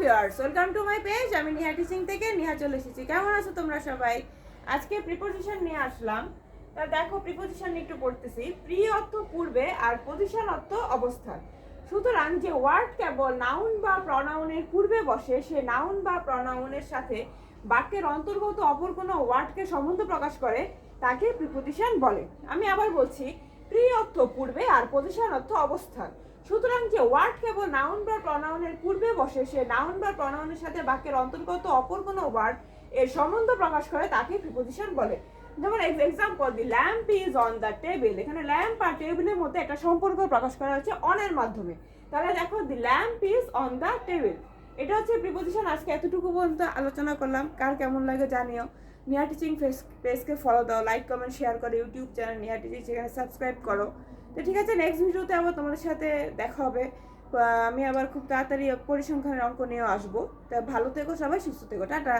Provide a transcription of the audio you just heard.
Viewers, welcome to my page. আমি Niha teaching থেকে নিহা চলে এসেছি। কেমন আছো তোমরা সবাই? আজকে প্রিপোজিশন নিয়ে আসলাম। তা দেখো, প্রিপোজিশন একটু পড়তেছি। প্রি অর্থ পূর্বে আর পজিশন অর্থ অবস্থান। সুতরাং যে ওয়ার্ড কেবল নাউন বা প্রনাউনের পূর্বে বসে, সে নাউন বা প্রনাউনের সাথে বাক্যের অন্তর্গত অপর কোনো ওয়ার্ডকে সম্বন্ধ প্রকাশ করে, তাকে প্রিপোজিশন বলে। আমি আবার বলছি, প্রি অর্থ পূর্বে আর পজিশন অর্থ অবস্থান। সুতরাং যে ওয়ার্ড কেবল নাউন বা প্রনাউনের পূর্বে বসে, সে নাউন বা প্রনাউনের সাথে বাক্যের অন্তর্গত অপর কোনো ওয়ার্ড এর সম্বন্ধ প্রকাশ করে, তাকে প্রিপোজিশন বলে। যেমন example, the lamp is on the table. এখানে ল্যাম্প আর টেবিলের মধ্যে একটা সম্পর্ক প্রকাশ করা হচ্ছে অনের মাধ্যমে। তাহলে দেখো, the lamp is on the table, এটা হচ্ছে প্রিপোজিশন। আজকে এতটুকু পর্যন্ত আলোচনা করলাম। কার কেমন লাগে জানিও। নিহা টিচিং পেজকে ফলো দাও, লাইক কমেন্ট শেয়ার করো। ইউটিউব চ্যানেল নিহা টিচিং, সেখানে সাবস্ক্রাইব করো। তো ঠিক আছে, নেক্সট ভিডিওতে আবার তোমাদের সাথে দেখা হবে। আমি আবার খুব তাড়াতাড়ি পরিসংখ্যানের অঙ্ক নিয়েও আসবো। তা ভালো থেকো সবাই, সুস্থ থেকো, টাটা।